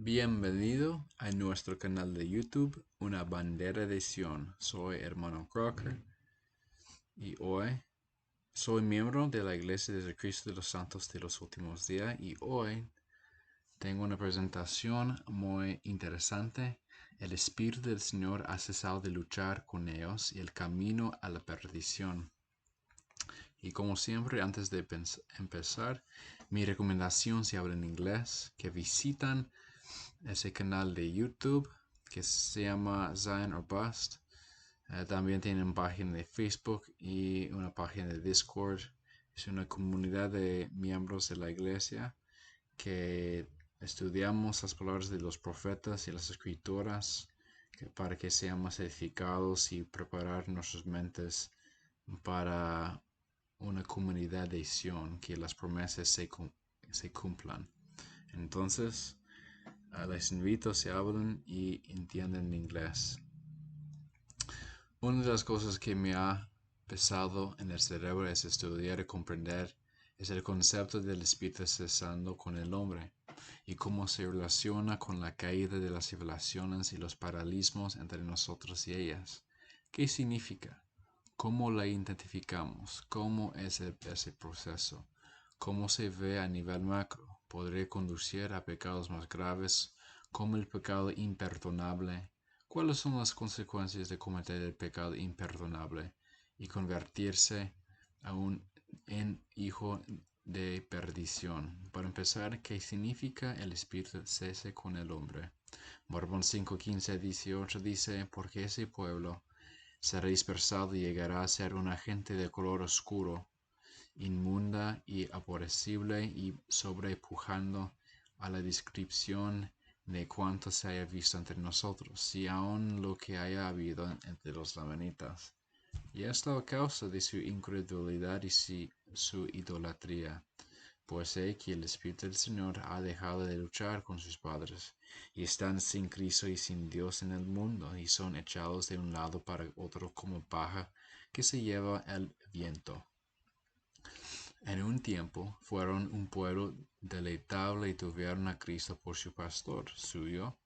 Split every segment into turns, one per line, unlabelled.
Bienvenido a nuestro canal de YouTube, Una Bandera de Sion. Soy hermano Crocker y hoy soy miembro de la Iglesia de Cristo de los Santos de los Últimos Días y hoy tengo una presentación muy interesante. El Espíritu del Señor ha cesado de luchar con ellos y el camino a la perdición. Y como siempre, antes de empezar, mi recomendación si hablan inglés, que visitan ese canal de YouTube que se llama Zion or Bust. También tienen página de Facebook y una página de Discord. Es una comunidad de miembros de la iglesia que estudiamos las palabras de los profetas y las escrituras para que seamos edificados y preparar nuestras mentes para una comunidad de Sion, que las promesas se cumplan. Entonces, les invito a que hablen y entiendan inglés. Una de las cosas que me ha pesado en el cerebro es estudiar y comprender es el concepto del espíritu cesando con el hombre y cómo se relaciona con la caída de las civilizaciones y los paralelismos entre nosotros y ellas. ¿Qué significa? ¿Cómo la identificamos? ¿Cómo es ese proceso? ¿Cómo se ve a nivel macro? ¿Podría conducir a pecados más graves como el pecado imperdonable? ¿Cuáles son las consecuencias de cometer el pecado imperdonable y convertirse en hijo de perdición? Para empezar, ¿qué significa el espíritu cese con el hombre? Mormón 5:15-18 dice, porque ese pueblo será dispersado y llegará a ser una gente de color oscuro, inmunda y aborrecible y sobrepujando a la descripción de cuanto se haya visto entre nosotros, y aun lo que haya habido entre los lamanitas. Y esto a causa de su incredulidad y su idolatría. Pues sé que el Espíritu del Señor ha dejado de luchar con sus padres, y están sin Cristo y sin Dios en el mundo, y son echados de un lado para otro como paja que se lleva el viento. En un tiempo fueron un pueblo deleitable y tuvieron a Cristo por su pastor suyo.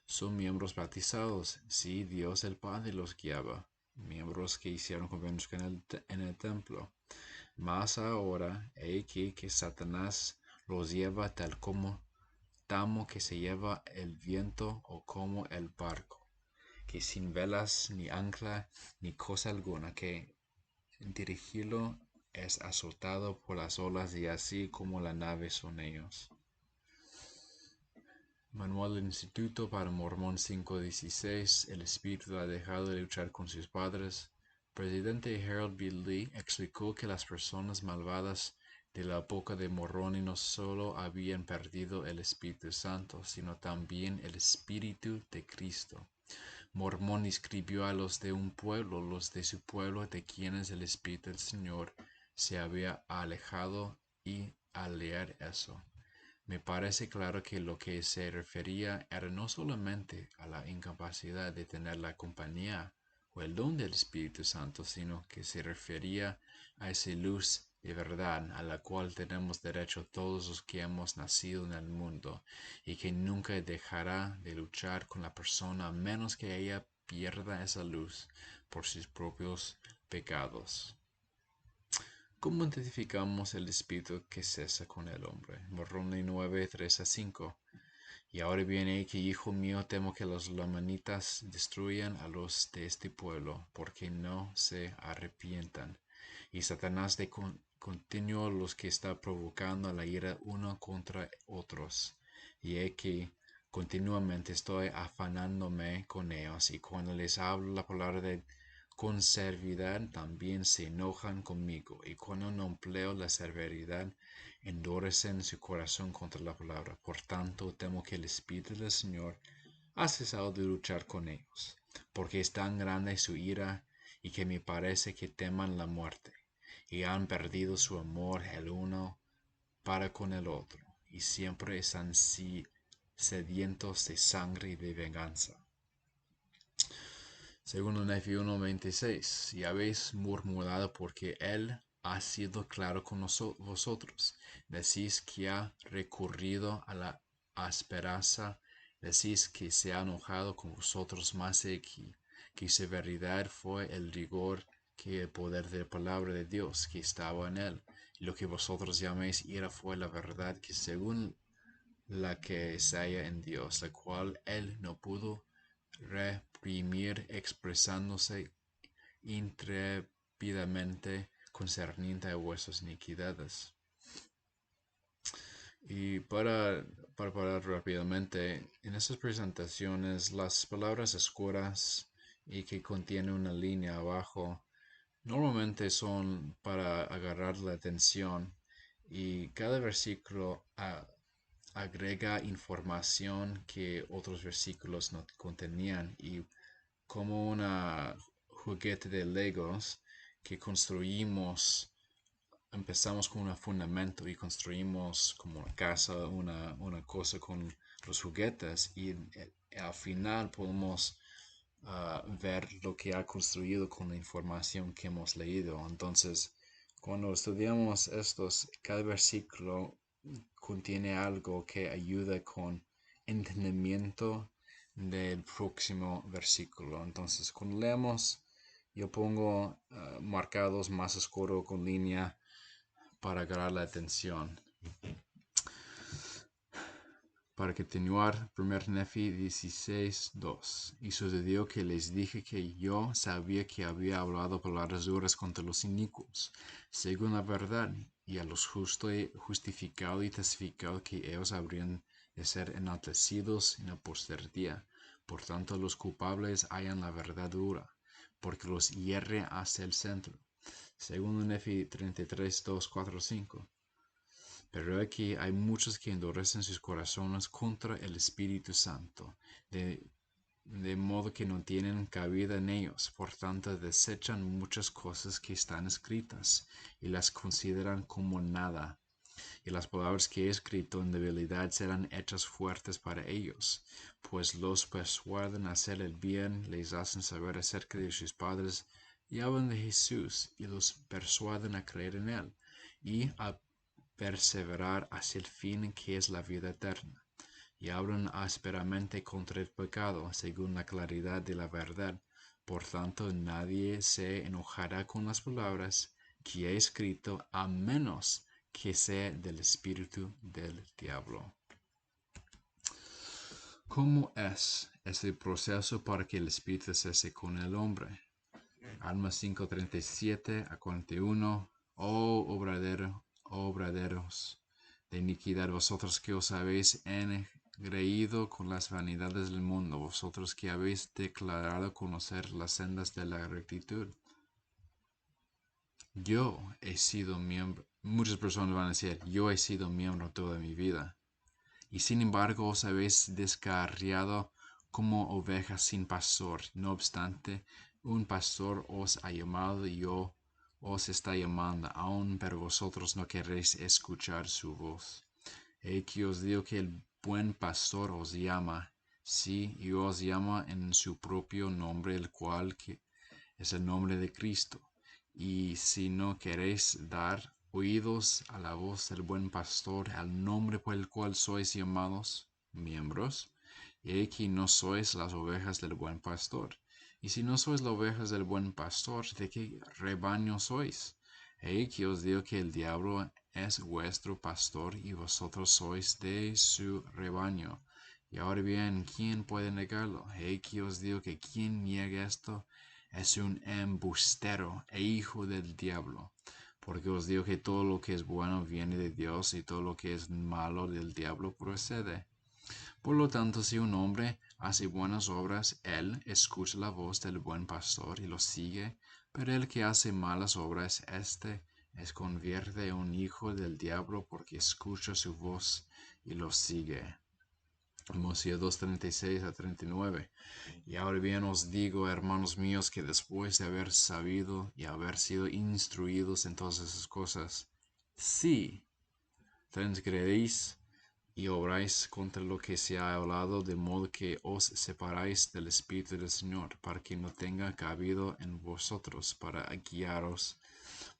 Son miembros bautizados, sí, Dios el Padre los guiaba, miembros que hicieron convenios en el templo. Mas ahora, he aquí que Satanás los lleva tal como tamo que se lleva el viento o como el barco, que sin velas ni ancla ni cosa alguna que dirigirlo es azotado por las olas y así como la nave son ellos. Manual del Instituto para Mormón 5:16. El espíritu ha dejado de luchar con sus padres. Presidente Harold B. Lee explicó que las personas malvadas de la época de Moroni no solo habían perdido el Espíritu Santo, sino también el Espíritu de Cristo. Mormón escribió a los de un pueblo, los de su pueblo, de quienes el Espíritu del Señor se había alejado, y al leer eso, me parece claro que lo que se refería era no solamente a la incapacidad de tener la compañía o el don del Espíritu Santo, sino que se refería a esa luz de verdad a la cual tenemos derecho todos los que hemos nacido en el mundo y que nunca dejará de luchar con la persona a menos que ella pierda esa luz por sus propios pecados. ¿Cómo identificamos el espíritu que cesa con el hombre? Moroni 9:3-5. Y ahora viene que, hijo mío, temo que los lamanitas destruyan a los de este pueblo, porque no se arrepientan. Y Satanás de continuo los que está provocando la ira uno contra otros. Y he que continuamente estoy afanándome con ellos, y cuando les hablo la palabra de con severidad también se enojan conmigo, y cuando no empleo la severidad, endurecen su corazón contra la palabra. Por tanto, temo que el Espíritu del Señor ha cesado de luchar con ellos, porque es tan grande su ira, y que me parece que teman la muerte, y han perdido su amor el uno para con el otro, y siempre están sedientos de sangre y de venganza. Segundo Nefi 1:26. Y habéis murmurado porque él ha sido claro con vosotros. Decís que ha recurrido aspereza, decís que se ha enojado con vosotros más que severidad fue el rigor que el poder de la palabra de Dios que estaba en él. Y lo que vosotros llamáis ira fue la verdad que según la que se halla en Dios, la cual él no pudo reprimir expresándose intrépidamente concerniente a vuestras iniquidades. Y para parar rápidamente, en estas presentaciones, las palabras oscuras y que contienen una línea abajo, normalmente son para agarrar la atención y cada versículo agrega información que otros versículos no contenían y como una juguete de Legos que empezamos con un fundamento y construimos como una casa, una cosa con los juguetes y al final podemos ver lo que ha construido con la información que hemos leído. Entonces, cuando estudiamos cada versículo contiene algo que ayuda con entendimiento del próximo versículo. Entonces, cuando leemos, yo pongo marcados más oscuro con línea para agarrar la atención. Para continuar, 1 Nefi 16:2. Y sucedió que les dije que yo sabía que había hablado palabras duras contra los inicuos, según la verdad, y a los justos he justificado y testificado que ellos habrían de ser enaltecidos en la posteridad. Por tanto, los culpables hallan la verdad dura, porque los hierre hasta el centro. Según Nefi 33:2, 4, 5. Pero aquí hay muchos que endurecen sus corazones contra el Espíritu Santo, de modo que no tienen cabida en ellos. Por tanto, desechan muchas cosas que están escritas y las consideran como nada. Y las palabras que he escrito en debilidad serán hechas fuertes para ellos, pues los persuaden a hacer el bien, les hacen saber acerca de sus padres y hablan de Jesús y los persuaden a creer en él y a perseverar hacia el fin que es la vida eterna, y hablan ásperamente contra el pecado, según la claridad de la verdad. Por tanto, nadie se enojará con las palabras que he escrito, a menos que sea del espíritu del diablo. ¿Cómo es este proceso para que el espíritu cese con el hombre? Alma 5:37 a 41. Oh obraderos de iniquidad, vosotros que os habéis engreído con las vanidades del mundo, vosotros que habéis declarado conocer las sendas de la rectitud. Yo he sido miembro, muchas personas van a decir, yo he sido miembro toda mi vida, y sin embargo os habéis descarriado como ovejas sin pastor. No obstante, un pastor os ha llamado y os está llamando aún, pero vosotros no queréis escuchar su voz. He que os digo que el buen pastor os llama, sí, y os llama en su propio nombre, el cual que es el nombre de Cristo. Y si no queréis dar oídos a la voz del buen pastor, al nombre por el cual sois llamados miembros, y aquí no sois las ovejas del buen pastor. Y si no sois las ovejas del buen pastor, ¿de qué rebaño sois? He aquí os digo que el diablo es vuestro pastor y vosotros sois de su rebaño. Y ahora bien, ¿quién puede negarlo? He aquí os digo que quien niega esto es un embustero e hijo del diablo. Porque os digo que todo lo que es bueno viene de Dios y todo lo que es malo del diablo procede. Por lo tanto, si un hombre hace buenas obras, él escucha la voz del buen pastor y lo sigue, pero el que hace malas obras, éste es convierte en un hijo del diablo porque escucha su voz y lo sigue. Mosías 2:36 a 39. Y ahora bien os digo, hermanos míos, que después de haber sabido y haber sido instruidos en todas esas cosas, si transgredís y obráis contra lo que se ha hablado, de modo que os separáis del Espíritu del Señor, para que no tenga cabido en vosotros para guiaros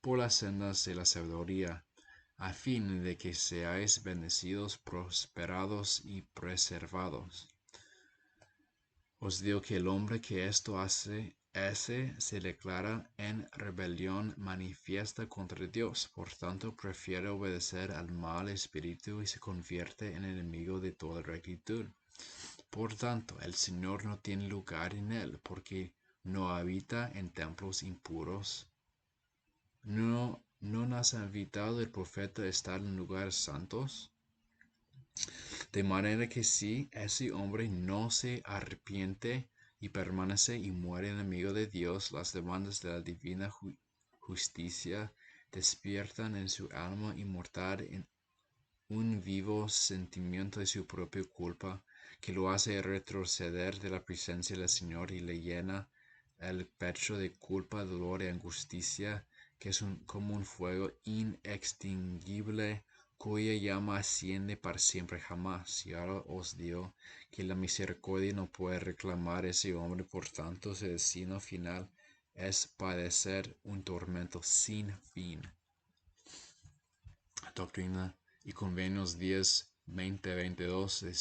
por las sendas de la sabiduría, a fin de que seáis bendecidos, prosperados y preservados. Os digo que el hombre que esto hace, se declara en rebelión manifiesta contra Dios. Por tanto, prefiere obedecer al mal espíritu y se convierte en enemigo de toda rectitud. Por tanto, el Señor no tiene lugar en él, porque no habita en templos impuros. ¿No nos ha invitado el profeta a estar en lugares santos? De manera que si ese hombre no se arrepiente y permanece y muere enemigo de Dios, las demandas de la divina justicia despiertan en su alma inmortal en un vivo sentimiento de su propia culpa, que lo hace retroceder de la presencia del Señor y le llena el pecho de culpa, dolor y angustia, que es como un fuego inextinguible, cuya llama asciende para siempre jamás. Y ahora os digo que la misericordia no puede reclamar a ese hombre, por tanto su destino final es padecer un tormento sin fin. Doctrina y Convenios 10, 20, 22. De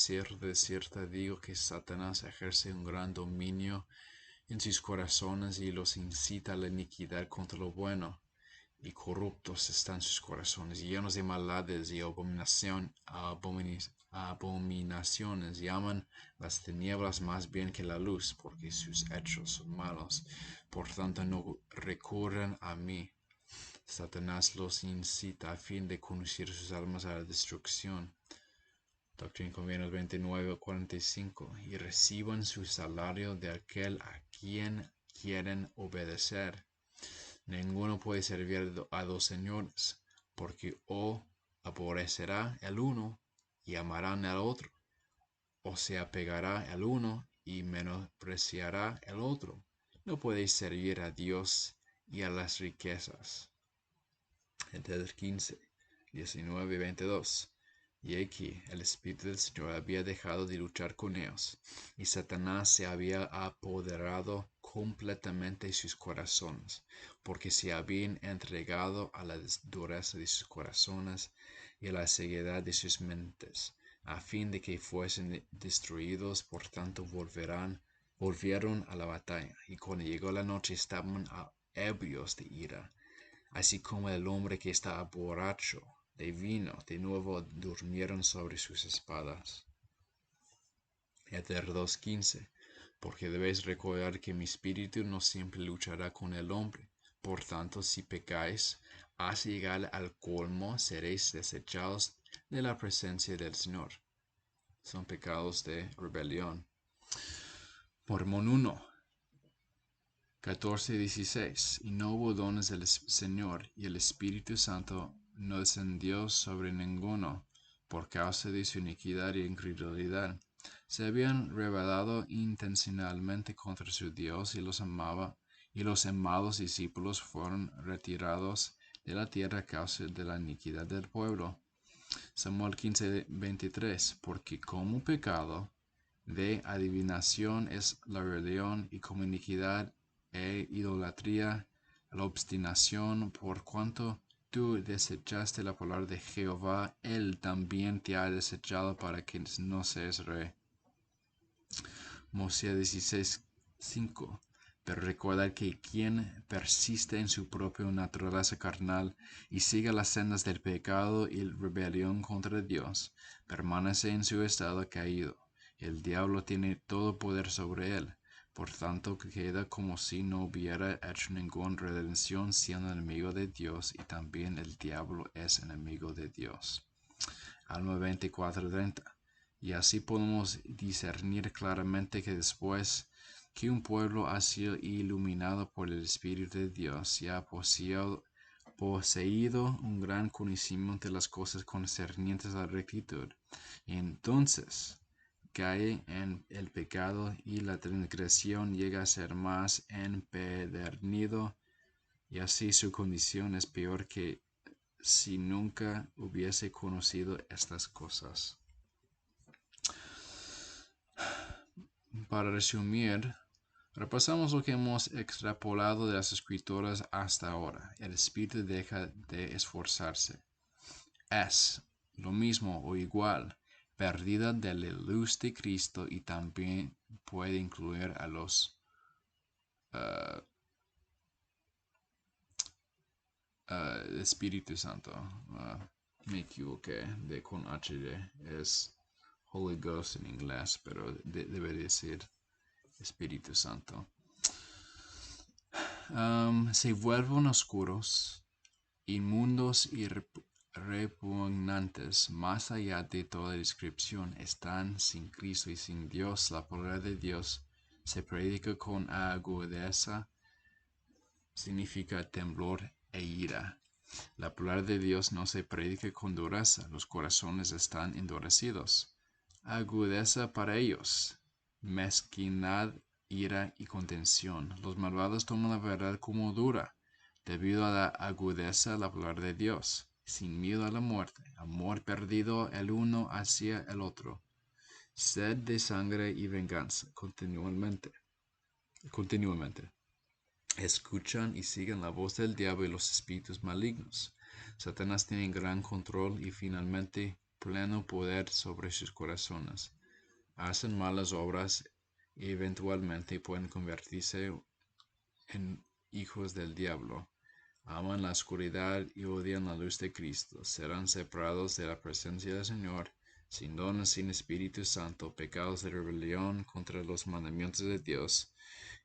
cierto digo que Satanás ejerce un gran dominio en sus corazones y los incita a la iniquidad contra lo bueno. Y corruptos están sus corazones, llenos de maldades y abominaciones. Llaman las tinieblas más bien que la luz, porque sus hechos son malos. Por tanto, no recurren a mí. Satanás los incita a fin de conducir sus almas a la destrucción. Doctrina y Convenios 29:45. Y reciban su salario de aquel a quien quieren obedecer. Ninguno puede servir a dos señores, porque o aborrecerá el uno y amarán al otro, o se apegará al uno y menospreciará el otro. No podéis servir a Dios y a las riquezas. Entonces 15, 19 y 22. Y aquí el Espíritu del Señor había dejado de luchar con ellos, y Satanás se había apoderado completamente de sus corazones, porque se habían entregado a la dureza de sus corazones y a la ceguedad de sus mentes, a fin de que fuesen destruidos. Por tanto volvieron a la batalla, y cuando llegó la noche estaban ebrios de ira. Así como el hombre que está borracho de vino, de nuevo durmieron sobre sus espadas. Éter 2:15. Porque debéis recordar que mi espíritu no siempre luchará con el hombre. Por tanto, si pecáis, hasta llegar al colmo, seréis desechados de la presencia del Señor. Son pecados de rebelión. Mormón 1. 14:16. Y no hubo dones del Señor, y el Espíritu Santo no descendió sobre ninguno, por causa de su iniquidad y incredulidad. Se habían rebelado intencionalmente contra su Dios, y los amados discípulos fueron retirados de la tierra a causa de la iniquidad del pueblo. Samuel 15:23. Porque como pecado de adivinación es la rebelión, y como iniquidad e idolatría la obstinación, por cuanto tú desechaste la palabra de Jehová, él también te ha desechado para que no seas rey. Mosea 16:5. Pero recordad que quien persiste en su propia naturaleza carnal y sigue las sendas del pecado y rebelión contra Dios, permanece en su estado caído. El diablo tiene todo poder sobre él. Por tanto, queda como si no hubiera hecho ninguna redención, siendo enemigo de Dios, y también el diablo es enemigo de Dios. Alma 24:30. Y así podemos discernir claramente que después que un pueblo ha sido iluminado por el Espíritu de Dios y ha poseído un gran conocimiento de las cosas concernientes a la rectitud, entonces cae en el pecado y la transgresión llega a ser más empedernido, y así su condición es peor que si nunca hubiese conocido estas cosas. Para resumir, repasamos lo que hemos extrapolado de las Escrituras hasta ahora. El Espíritu deja de esforzarse. es lo mismo o igual, perdida de la luz de Cristo, y también puede incluir a los Espíritu Santo. Me equivoqué de con HD. Es Holy Ghost en inglés, pero debe decir Espíritu Santo. Se vuelven oscuros, inmundos y repugnantes, más allá de toda descripción. Están sin Cristo y sin Dios. La palabra de Dios se predica con agudeza, significa temblor e ira. La palabra de Dios no se predica con dureza, los corazones están endurecidos. Agudeza para ellos, mezquindad, ira y contención. Los malvados toman la verdad como dura, debido a la agudeza de la palabra de Dios, sin miedo a la muerte, amor perdido el uno hacia el otro, sed de sangre y venganza continuamente. Escuchan y siguen la voz del diablo y los espíritus malignos. Satanás tiene gran control y finalmente pleno poder sobre sus corazones. Hacen malas obras y eventualmente pueden convertirse en hijos del diablo. Aman la oscuridad y odian la luz de Cristo. Serán separados de la presencia del Señor, sin dones, sin Espíritu Santo, pecados de rebelión contra los mandamientos de Dios,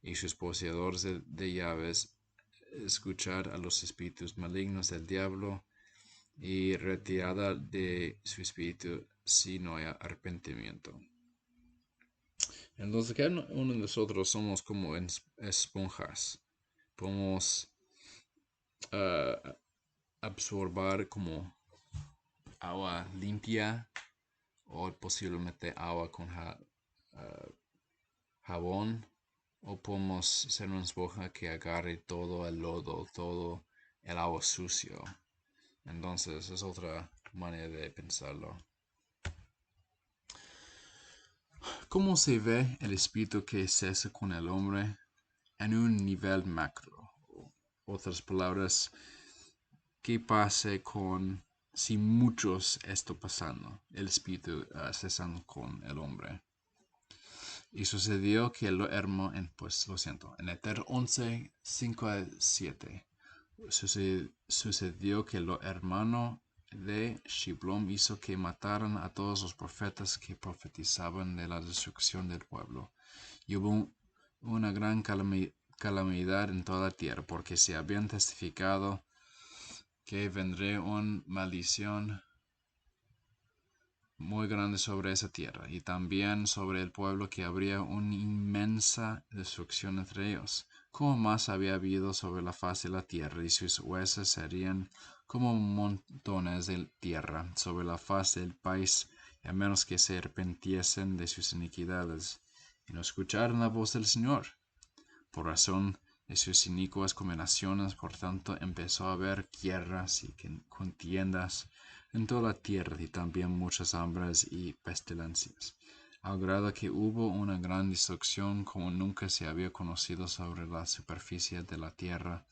y sus poseedores de llaves, escuchar a los espíritus malignos del diablo y retirada de su espíritu si no hay arrepentimiento. Entonces, cada uno de nosotros somos como esponjas. Podemos absorber como agua limpia o posiblemente agua con jabón, o podemos ser una esponja que agarre todo el lodo, todo el agua sucio. Entonces es otra manera de pensarlo. ¿Cómo se ve el espíritu que cesa con el hombre en un nivel macro? Otras palabras, ¿qué pasa con si muchos esto pasando, el espíritu cesando con el hombre? Y sucedió que lo hermano, en Éter 11, 5 a 7, sucedió que lo hermano de Shiblom hizo que mataran a todos los profetas que profetizaban de la destrucción del pueblo. Y hubo una gran calamidad en toda la tierra, porque se habían testificado que vendría una maldición muy grande sobre esa tierra, y también sobre el pueblo, que habría una inmensa destrucción entre ellos, como más había habido sobre la faz de la tierra, y sus huesos serían como montones de tierra sobre la faz del país, y a menos que se arrepintiesen de sus iniquidades, y no escucharan la voz del Señor. Por razón de sus inicuas combinaciones, por tanto, empezó a haber guerras y contiendas en toda la tierra, y también muchas hambres y pestilencias, al grado que hubo una gran destrucción como nunca se había conocido sobre la superficie de la tierra.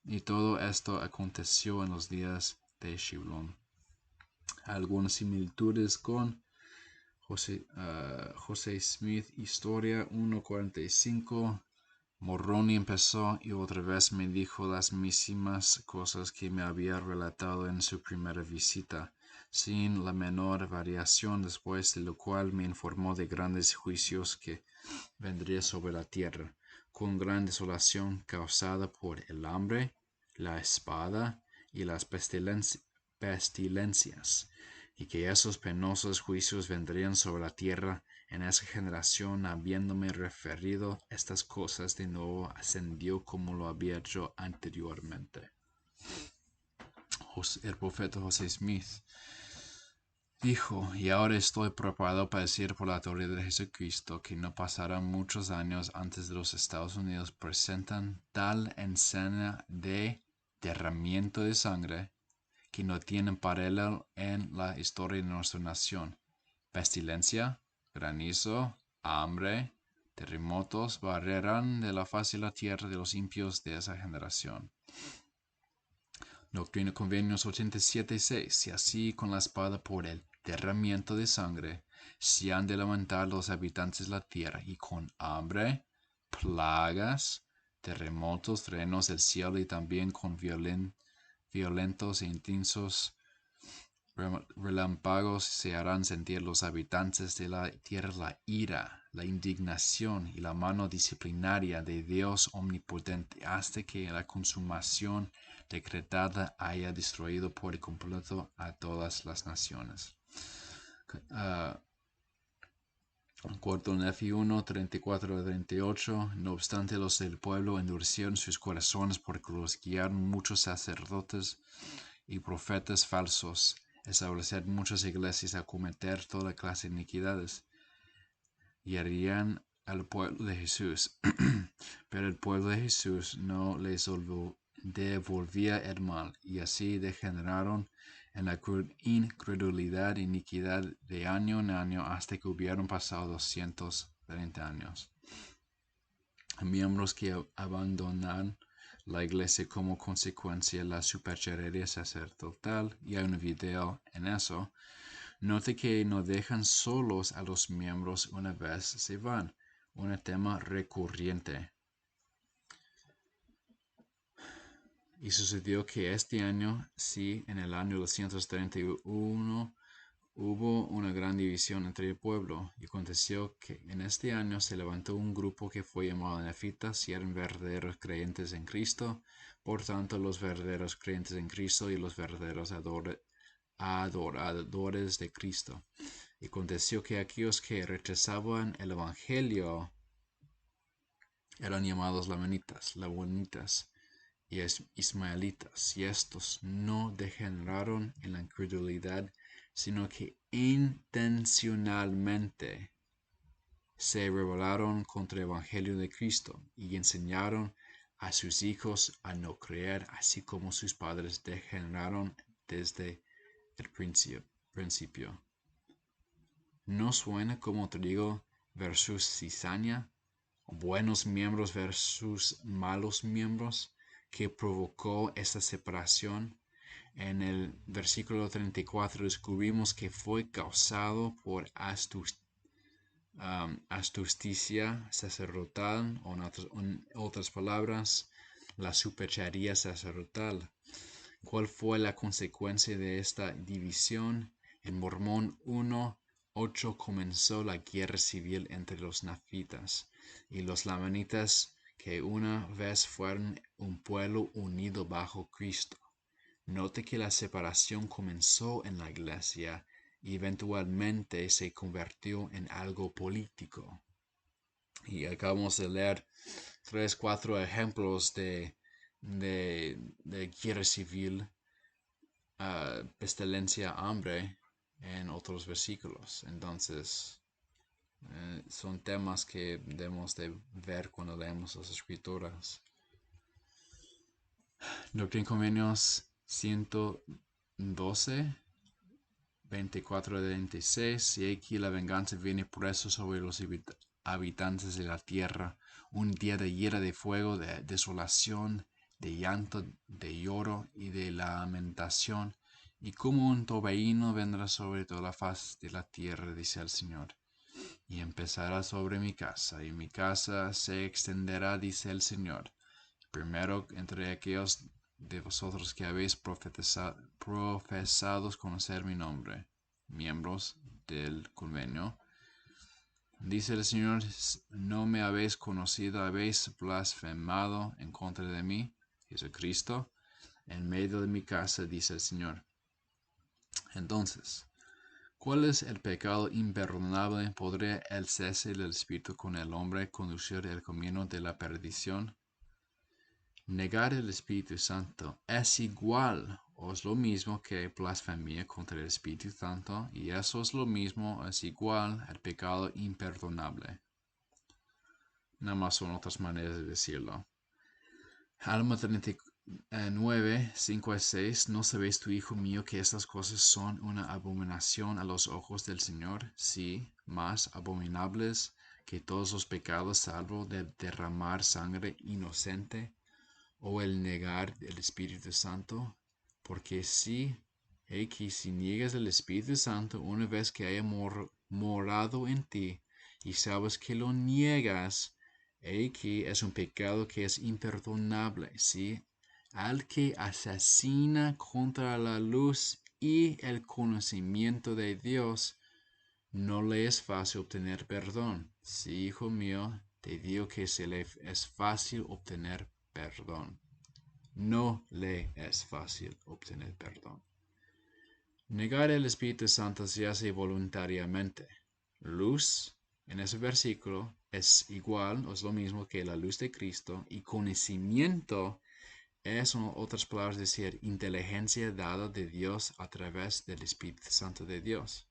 Y todo esto aconteció en los días de Shiblón. Algunas similitudes con José Smith, Historia 1:45. Moroni empezó y otra vez me dijo las mismas cosas que me había relatado en su primera visita, sin la menor variación, después de lo cual me informó de grandes juicios que vendría sobre la tierra, con gran desolación causada por el hambre, la espada y las pestilencias, y que esos penosos juicios vendrían sobre la tierra en esa generación. Habiéndome referido estas cosas de nuevo, ascendió como lo había hecho anteriormente. El profeta José Smith dijo: y ahora estoy preparado para decir por la autoridad de Jesucristo que no pasarán muchos años antes de los Estados Unidos presentan tal escena de derramamiento de sangre que no tienen paralelo en la historia de nuestra nación. Pestilencia, granizo, hambre, terremotos barrerán de la faz de la tierra de los impíos de esa generación. Doctrina y Convenios 87:6. Si así con la espada por el derramamiento de sangre se han de lamentar los habitantes de la tierra, y con hambre, plagas, terremotos, truenos del cielo, y también con violentos e intensos relámpagos, se harán sentir los habitantes de la tierra la ira, la indignación y la mano disciplinaria de Dios omnipotente, hasta que la consumación decretada haya destruido por completo a todas las naciones. Cuarto Nefi 1, 34-38. No obstante, los del pueblo endurecieron sus corazones, porque los guiaron muchos sacerdotes y profetas falsos, establecer muchas iglesias, a cometer toda clase de iniquidades, y harían al pueblo de Jesús. Pero el pueblo de Jesús no les devolvía el mal, y así degeneraron en la incredulidad e iniquidad de año en año, hasta que hubieron pasado 230 años. Miembros que abandonan la iglesia como consecuencia de la superchería sacerdotal, y hay un video en eso. Note que no dejan solos a los miembros una vez se van, un tema recurrente. Y sucedió que este año, sí, en el año 231, hubo una gran división entre el pueblo, y aconteció que en este año se levantó un grupo que fue llamado Nefitas, y eran verdaderos creyentes en Cristo. Por tanto, los verdaderos creyentes en Cristo y los verdaderos adoradores de Cristo. Y aconteció que aquellos que rechazaban el Evangelio eran llamados lamanitas, labonitas y ismaelitas, y estos no degeneraron en la incredulidad, sino que intencionalmente se rebelaron contra el Evangelio de Cristo, y enseñaron a sus hijos a no creer, así como sus padres degeneraron desde el principio. ¿No suena como trigo versus cizaña? Buenos miembros versus malos miembros, que provocó esta separación. En el versículo 34 descubrimos que fue causado por astucia sacerdotal, o en otras palabras, la superchería sacerdotal. ¿Cuál fue la consecuencia de esta división? En Mormón 1:8 comenzó la guerra civil entre los nefitas y los lamanitas, que una vez fueron un pueblo unido bajo Cristo. Note que la separación comenzó en la iglesia y eventualmente se convirtió en algo político. Y acabamos de leer 3-4 ejemplos de guerra civil, pestilencia, hambre, en otros versículos. Entonces, son temas que debemos de ver cuando leemos las escrituras. Doctrina y Convenios 112, 24-26. Y aquí la venganza viene preso sobre los habitantes de la tierra, un día de ira, de fuego, de desolación, de llanto, de lloro y de lamentación, y como un torbellino vendrá sobre toda la faz de la tierra, dice el Señor. Y empezará sobre mi casa, y mi casa se extenderá, dice el Señor. Primero entre aquellos de vosotros que habéis profesado conocer mi nombre, miembros del convenio. Dice el Señor: no me habéis conocido, habéis blasfemado en contra de mí, Jesucristo, en medio de mi casa, dice el Señor. Entonces, ¿cuál es el pecado imperdonable? ¿Podría el cese del Espíritu con el hombre conducir el camino de la perdición? Negar el Espíritu Santo es igual o es lo mismo que blasfemia contra el Espíritu Santo, y eso es lo mismo, es igual al pecado imperdonable. Nada más son otras maneras de decirlo. Alma 39, 5-6. ¿No sabes tú, hijo mío, que estas cosas son una abominación a los ojos del Señor? Sí, más abominables que todos los pecados, salvo de derramar sangre inocente, o el negar el Espíritu Santo. Porque si niegas el Espíritu Santo una vez que haya morado en ti y sabes que lo niegas, aquí es un pecado que es imperdonable, ¿sí? Al que asesina contra la luz y el conocimiento de Dios, no le es fácil obtener perdón. Sí, hijo mío, te digo que se le es fácil obtener perdón. No le es fácil obtener perdón. Negar el Espíritu Santo se hace voluntariamente. Luz, en ese versículo, es igual o es lo mismo que la luz de Cristo, y conocimiento es, en otras palabras, decir, inteligencia dada de Dios a través del Espíritu Santo de Dios.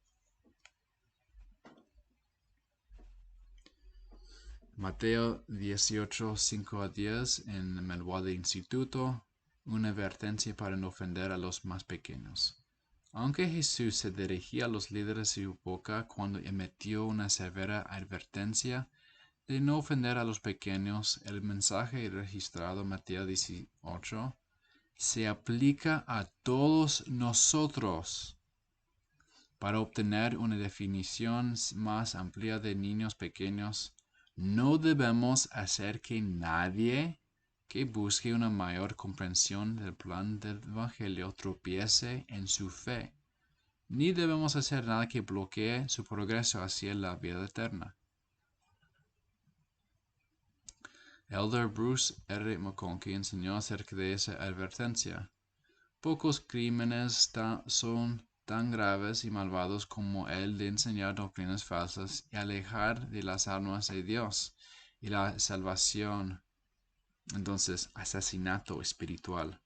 Mateo 18, 5 a 10, en el manual de instituto, una advertencia para no ofender a los más pequeños. Aunque Jesús se dirigía a los líderes de su boca cuando emitió una severa advertencia de no ofender a los pequeños, el mensaje registrado en Mateo 18 se aplica a todos nosotros. Para obtener una definición más amplia de niños pequeños, no debemos hacer que nadie que busque una mayor comprensión del plan del Evangelio tropiece en su fe, ni debemos hacer nada que bloquee su progreso hacia la vida eterna. Elder Bruce R. McConkie enseñó acerca de esa advertencia. Pocos crímenes son tan graves y malvados como el de enseñar doctrinas falsas y alejar de las almas de Dios y la salvación. Entonces, asesinato espiritual.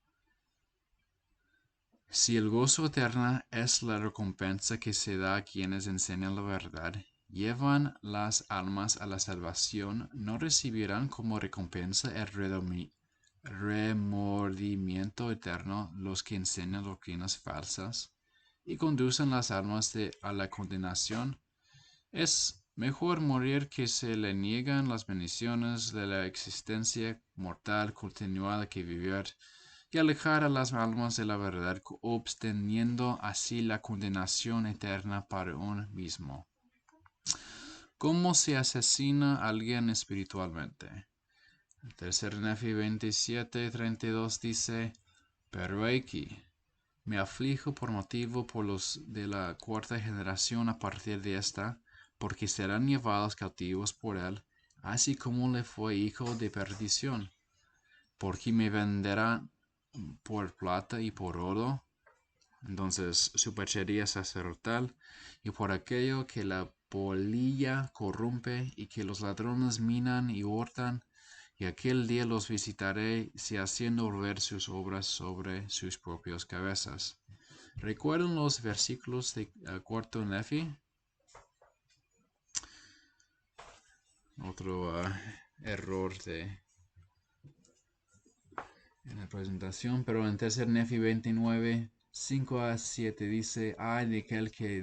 Si el gozo eterno es la recompensa que se da a quienes enseñan la verdad, llevan las almas a la salvación, ¿no recibirán como recompensa el remordimiento eterno los que enseñan doctrinas falsas y conducen las almas a la condenación? Es mejor morir que se le niegan las bendiciones de la existencia mortal continuada que vivir y alejar a las almas de la verdad, obteniendo así la condenación eterna para uno mismo. ¿Cómo se asesina a alguien espiritualmente? El tercer Nefi 27:32 dice, pero aquí me aflijo por motivo por los de la cuarta generación a partir de esta, porque serán llevados cautivos por él, así como le fue hijo de perdición, porque me venderán por plata y por oro, entonces superchería sacerdotal, y por aquello que la polilla corrompe y que los ladrones minan y hurtan, y aquel día los visitaré, si haciendo volver sus obras sobre sus propias cabezas. ¿Recuerdan los versículos de cuarto Nefi? Otro error en la presentación, pero en tercer Nefi 29, 5 a 7 dice, ay de aquel que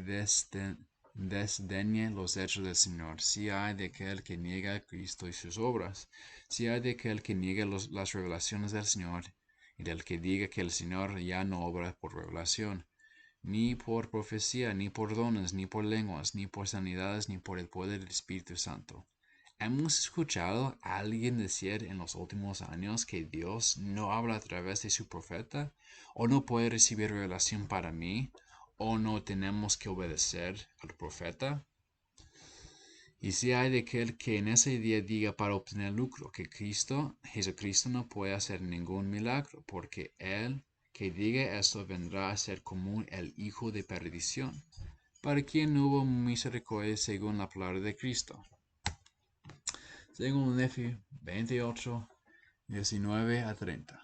desdeñe los hechos del Señor, si hay de aquel que niega a Cristo y sus obras, si hay de aquel que niega las revelaciones del Señor, y del que diga que el Señor ya no obra por revelación, ni por profecía, ni por dones, ni por lenguas, ni por sanidades, ni por el poder del Espíritu Santo. ¿Hemos escuchado a alguien decir en los últimos años que Dios no habla a través de su profeta? ¿O no puede recibir revelación para mí? ¿O no tenemos que obedecer al profeta? Y si hay de aquel que en ese día diga para obtener lucro que Jesucristo no puede hacer ningún milagro, porque él que diga esto vendrá a ser como el hijo de perdición, para quien no hubo misericordia según la palabra de Cristo. Según Nefi 28, 19 a 30.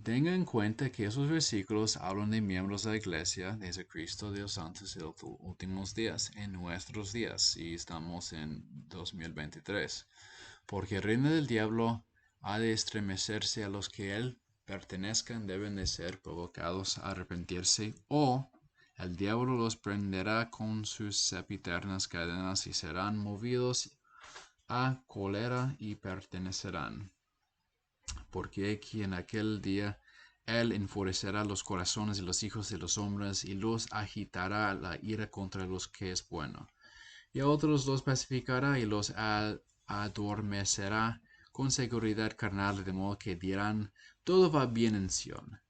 Tenga en cuenta que esos versículos hablan de miembros de la Iglesia de Jesucristo de los Santos de los últimos días, en nuestros días, y estamos en 2023. Porque el reino del diablo ha de estremecerse, a los que él pertenezcan deben de ser provocados a arrepentirse, o el diablo los prenderá con sus sempiternas cadenas y serán movidos a cólera y pertenecerán. Porque aquí en aquel día Él enfurecerá los corazones de los hijos de los hombres y los agitará la ira contra los que es bueno. Y a otros los pacificará y los adormecerá con seguridad carnal, de modo que dirán, todo va bien en Sión.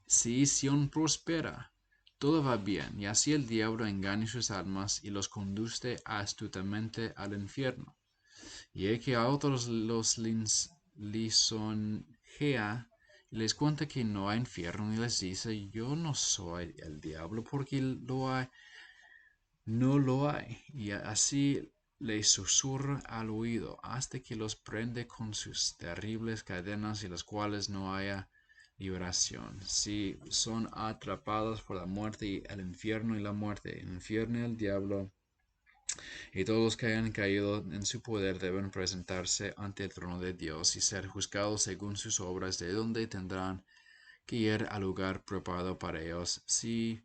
Sí, Sión prospera, todo va bien, y así el diablo engaña sus almas y los conduce astutamente al infierno. Y he que a otros los lisonjea y les cuenta que no hay infierno y les dice, yo no soy el diablo porque no lo hay. Y así les susurra al oído hasta que los prende con sus terribles cadenas y las cuales no haya liberación. Si son atrapados por la muerte y el infierno y la muerte, el infierno y el diablo y todos los que hayan caído en su poder deben presentarse ante el trono de Dios y ser juzgados según sus obras, de donde tendrán que ir al lugar preparado para ellos. Si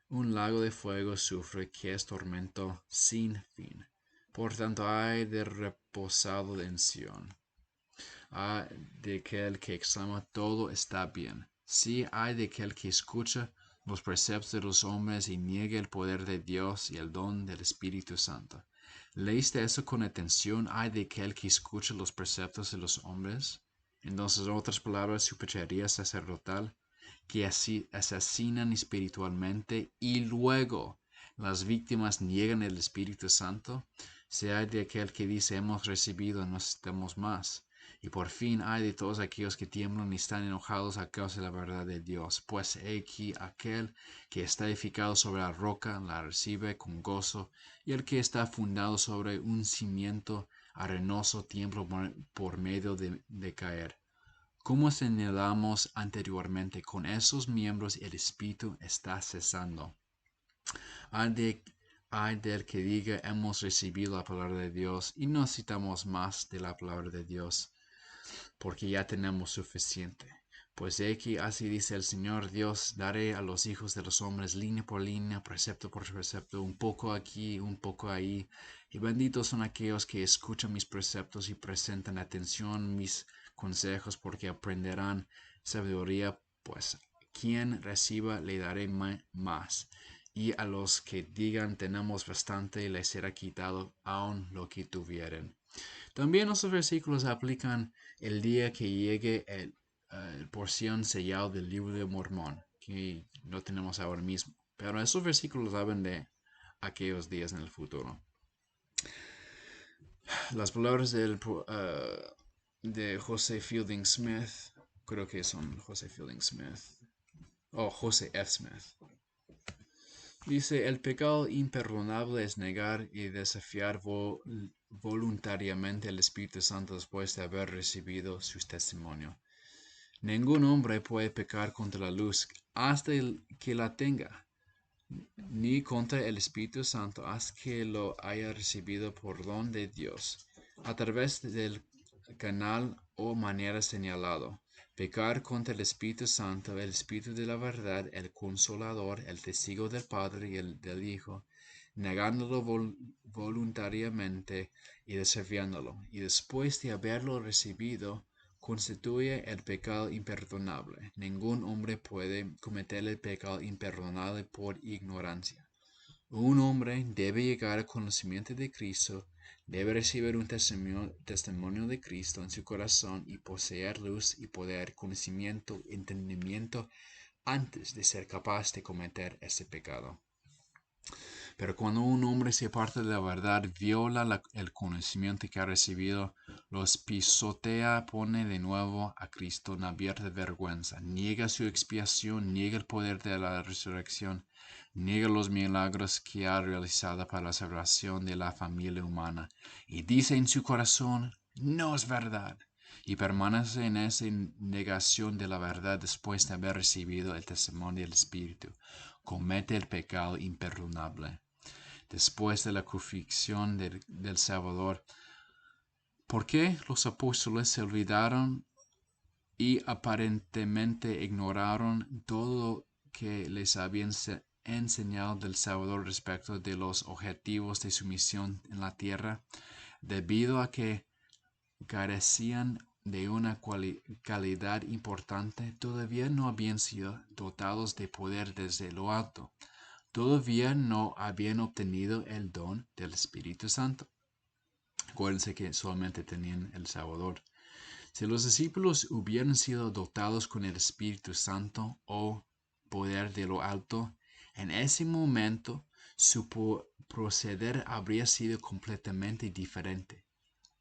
un lago de fuego sufre, que es tormento sin fin. Por tanto, hay de reposado en Sión. Hay de aquel que exclama, todo está bien. Sí, hay de aquel que escucha los preceptos de los hombres y niega el poder de Dios y el don del Espíritu Santo. ¿Leíste eso con atención? ¿Hay de aquel que escucha los preceptos de los hombres? Entonces, en otras palabras, superchería sacerdotal, que así asesinan espiritualmente y luego las víctimas niegan el Espíritu Santo. Si hay de aquel que dice hemos recibido, no necesitamos más. Y por fin hay de todos aquellos que tiemblan y están enojados a causa de la verdad de Dios. Pues he aquí aquel que está edificado sobre la roca la recibe con gozo, y el que está fundado sobre un cimiento arenoso tiembla por medio de caer. Como señalamos anteriormente, con esos miembros el espíritu está cesando. Hay del que diga hemos recibido la palabra de Dios y no necesitamos más de la palabra de Dios, porque ya tenemos suficiente. Pues he aquí así dice el Señor Dios, daré a los hijos de los hombres línea por línea, precepto por precepto, un poco aquí, un poco ahí. Y benditos son aquellos que escuchan mis preceptos y presentan atención mis consejos, porque aprenderán sabiduría, pues quien reciba le daré más. Y a los que digan tenemos bastante, les será quitado aún lo que tuvieren. También los versículos aplican el día que llegue el porción sellado del libro de Mormón, que no tenemos ahora mismo. Pero esos versículos hablan de aquellos días en el futuro. Las palabras de José Fielding Smith, creo que son José Fielding Smith, o José F. Smith. Dice, el pecado imperdonable es negar y desafiar voluntariamente al Espíritu Santo después de haber recibido su testimonio. Ningún hombre puede pecar contra la luz hasta que la tenga, ni contra el Espíritu Santo hasta que lo haya recibido por don de Dios, a través del canal o manera señalado. Pecar contra el Espíritu Santo, el Espíritu de la verdad, el Consolador, el Testigo del Padre y el del Hijo, negándolo voluntariamente y desafiándolo, y después de haberlo recibido, constituye el pecado imperdonable. Ningún hombre puede cometer el pecado imperdonable por ignorancia. Un hombre debe llegar al conocimiento de Cristo, debe recibir un testimonio de Cristo en su corazón y poseer luz y poder, conocimiento, entendimiento antes de ser capaz de cometer ese pecado. Pero cuando un hombre se aparta de la verdad, viola el conocimiento que ha recibido, los pisotea, pone de nuevo a Cristo en abierta vergüenza, niega su expiación, niega el poder de la resurrección, niega los milagros que ha realizado para la salvación de la familia humana, y dice en su corazón, no es verdad, y permanece en esa negación de la verdad después de haber recibido el testimonio del Espíritu, comete el pecado imperdonable. Después de la crucifixión del Salvador, ¿por qué los apóstoles se olvidaron y aparentemente ignoraron todo lo que les habían enseñado del Salvador respecto de los objetivos de su misión en la tierra? Debido a que carecían de una calidad importante, todavía no habían sido dotados de poder desde lo alto. Todavía no habían obtenido el don del Espíritu Santo. Acuérdense que solamente tenían el Salvador. Si los discípulos hubieran sido dotados con el Espíritu Santo o poder de lo alto, en ese momento su proceder habría sido completamente diferente.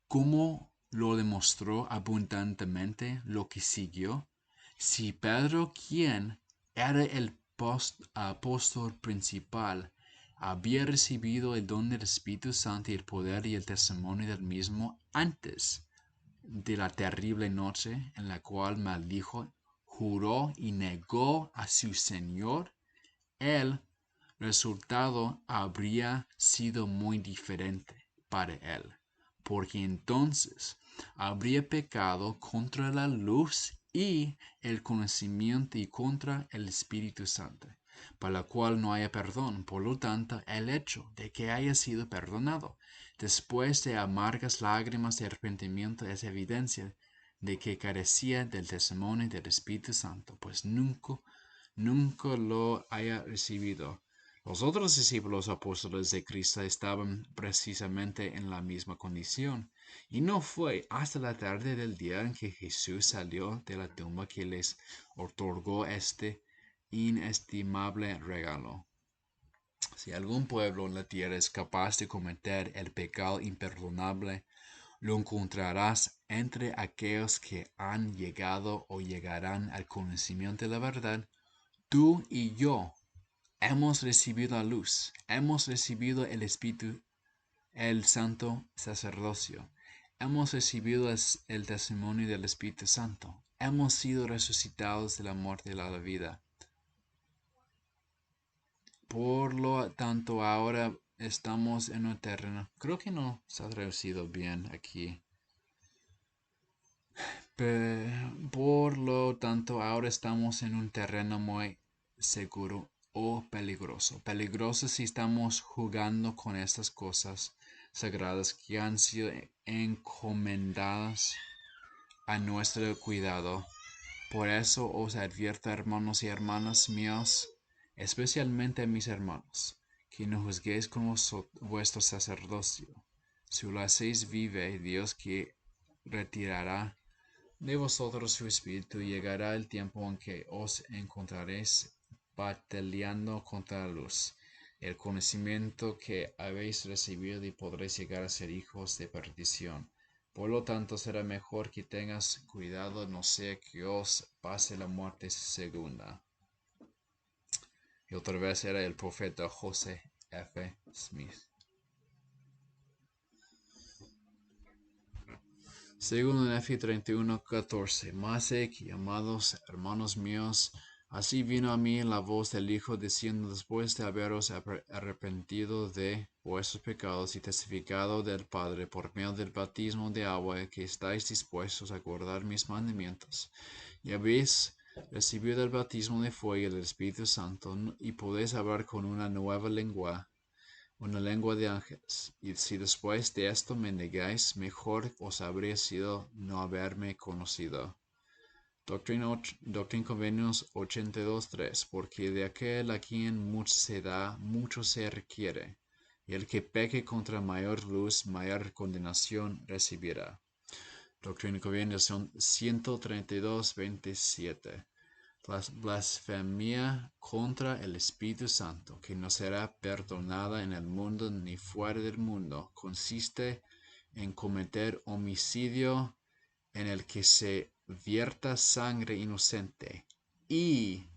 ¿Cómo lo demostró abundantemente lo que siguió? Si Pedro, quien era el apóstol principal, había recibido el don del Espíritu Santo y el poder y el testimonio del mismo antes de la terrible noche en la cual maldijo, juró y negó a su Señor, el resultado habría sido muy diferente para él, porque entonces habría pecado contra la luz y el conocimiento y contra el Espíritu Santo, para la cual no haya perdón. Por lo tanto, el hecho de que haya sido perdonado después de amargas lágrimas de arrepentimiento es evidencia de que carecía del testimonio del Espíritu Santo, pues nunca lo haya recibido. Los otros discípulos apóstoles de Cristo estaban precisamente en la misma condición, y no fue hasta la tarde del día en que Jesús salió de la tumba que les otorgó este inestimable regalo. Si algún pueblo en la tierra es capaz de cometer el pecado imperdonable, lo encontrarás entre aquellos que han llegado o llegarán al conocimiento de la verdad. Tú y yo hemos recibido la luz, hemos recibido el Espíritu, el santo sacerdocio, hemos recibido el testimonio del Espíritu Santo, hemos sido resucitados de la muerte a la vida. Por lo tanto, ahora estamos en un terreno, creo que no se ha traducido bien aquí. Por lo tanto, ahora estamos en un terreno muy seguro o peligroso. Peligroso si estamos jugando con estas cosas sagradas que han sido encomendadas a nuestro cuidado. Por eso os advierto, hermanos y hermanas míos, especialmente a mis hermanos, que no juzguéis con vuestro sacerdocio. Si lo hacéis, vive Dios, que retirará de vosotros su espíritu. Llegará el tiempo en que os encontraréis batallando contra la luz, el conocimiento que habéis recibido, y podréis llegar a ser hijos de perdición. Por lo tanto, será mejor que tengas cuidado, no sea que os pase la muerte segunda. Y otra vez era el profeta José F. Smith. Según Nefi 31:14, mas que, amados hermanos míos, así vino a mí la voz del Hijo diciendo, después de haberos arrepentido de vuestros pecados y testificado del Padre por medio del bautismo de agua, que estáis dispuestos a guardar mis mandamientos, y habéis recibido el bautismo de fuego y del Espíritu Santo, y podéis hablar con una nueva lengua de ángeles. Y si después de esto me negáis, mejor os habría sido no haberme conocido. Doctrina Convenios 82:3, porque de aquel a quien mucho se da, mucho se requiere, y el que peque contra mayor luz, mayor condenación recibirá. Doctrina y Convenios 132:27. Blasfemia contra el Espíritu Santo, que no será perdonada en el mundo ni fuera del mundo, consiste en cometer homicidio en el que se vierta sangre inocente y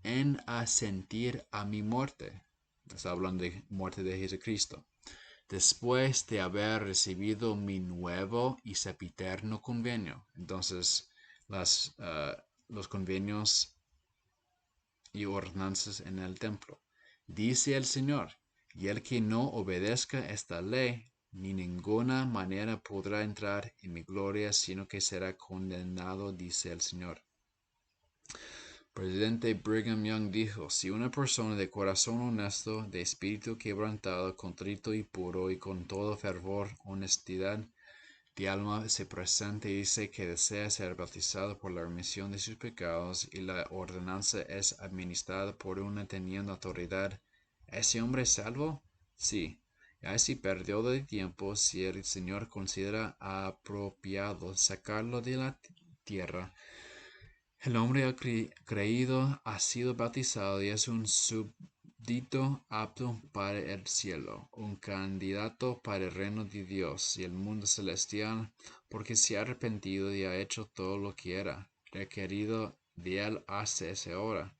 en asentir a mi muerte. Está hablando de muerte de Jesucristo. Después de haber recibido mi nuevo y sempiterno convenio. Entonces, los convenios y ordenanzas en el templo. Dice el Señor, y el que no obedezca esta ley, ni ninguna manera podrá entrar en mi gloria, sino que será condenado, dice el Señor. Presidente Brigham Young dijo, si una persona de corazón honesto, de espíritu quebrantado, contrito y puro, y con todo fervor, honestidad, de alma se presenta y dice que desea ser bautizado por la remisión de sus pecados y la ordenanza es administrada por uno teniendo autoridad, ¿ese hombre es salvo? Sí. Y así periodo de tiempo, si el Señor considera apropiado sacarlo de la tierra, el hombre ha creído, ha sido bautizado y es un súbdito apto para el cielo, un candidato para el reino de Dios y el mundo celestial, porque se ha arrepentido y ha hecho todo lo que era requerido de él hasta esa hora.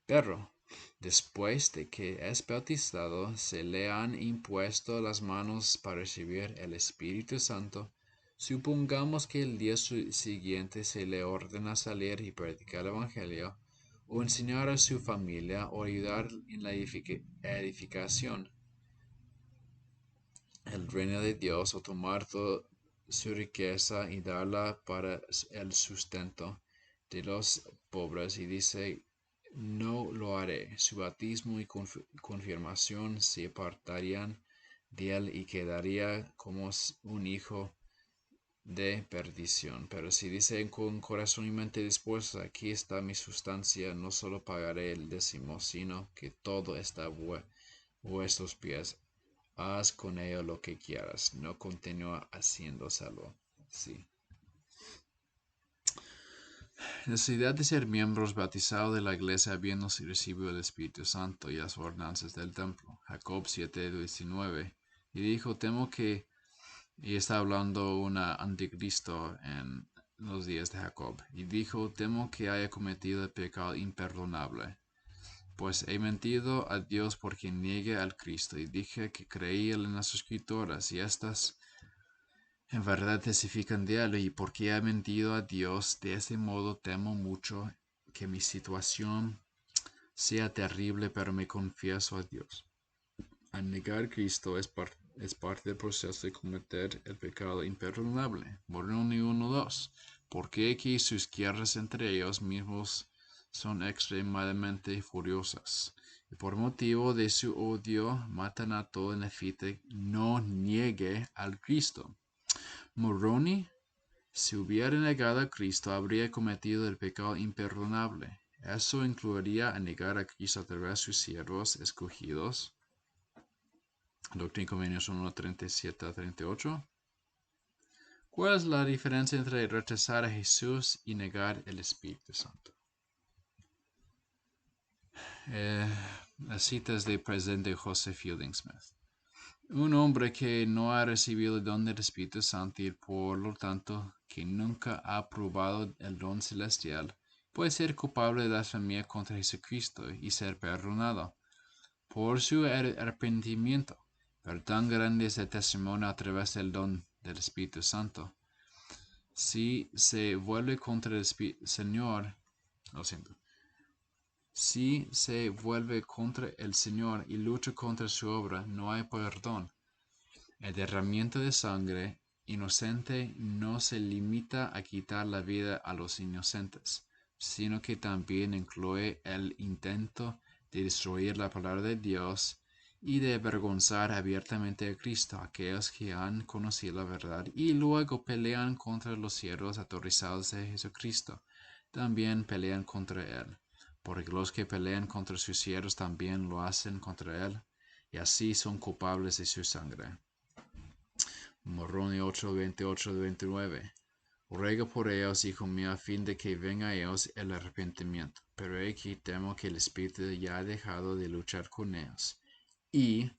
Pero, después de que es bautizado, se le han impuesto las manos para recibir el Espíritu Santo. Supongamos que el día siguiente se le ordena salir y predicar el Evangelio, o enseñar a su familia, o ayudar en la edificación el reino de Dios, o tomar toda su riqueza y darla para el sustento de los pobres, y dice, no lo haré. Su bautismo y confirmación se apartarían de él y quedaría como un hijo de perdición. Pero si dice con corazón y mente dispuesta, aquí está mi sustancia, no solo pagaré el décimo, sino que todo está a vuestros pies. Haz con ello lo que quieras. No continúa haciendo salvo. Sí. Necesidad de ser miembros bautizados de la iglesia habiendo recibido el Espíritu Santo y las ordenanzas del templo. Jacob 7:19. Y dijo, temo que, y está hablando un anticristo en los días de Jacob, y dijo, temo que haya cometido el pecado imperdonable, pues he mentido a Dios porque niegue al Cristo, y dije que creí en las escrituras, y estas en verdad testifican de él, y porque he mentido a Dios, de este modo temo mucho que mi situación sea terrible, pero me confieso a Dios. Al negar a Cristo es parte del proceso de cometer el pecado imperdonable. Moroni 1:2. Porque aquí sus guerras entre ellos mismos son extremadamente furiosas, y por motivo de su odio matan a todo nefite no niegue al Cristo. Moroni, si hubiera negado a Cristo, habría cometido el pecado imperdonable. Eso incluiría a negar a Cristo a través de sus siervos escogidos. Doctrina y Convenios 1:37-38. ¿Cuál es la diferencia entre rechazar a Jesús y negar el Espíritu Santo? Las citas del presidente Joseph Fielding Smith. Un hombre que no ha recibido el don del Espíritu Santo y por lo tanto que nunca ha probado el don celestial puede ser culpable de blasfemia contra Jesucristo y ser perdonado por su arrepentimiento. Pero tan grande es el testimonio a través del don del Espíritu Santo. Si se vuelve contra el Señor, lo siento. Si se vuelve contra el Señor y lucha contra su obra, no hay perdón. El derramamiento de sangre inocente no se limita a quitar la vida a los inocentes, sino que también incluye el intento de destruir la palabra de Dios y de avergonzar abiertamente a Cristo a aquellos que han conocido la verdad y luego pelean contra los siervos autorizados de Jesucristo. También pelean contra Él, porque los que pelean contra sus siervos también lo hacen contra Él, y así son culpables de su sangre. Moroni 8:28-29. Ruego por ellos, hijo mío, a fin de que venga a ellos el arrepentimiento. Pero aquí temo que el Espíritu ya ha dejado de luchar con ellos. Y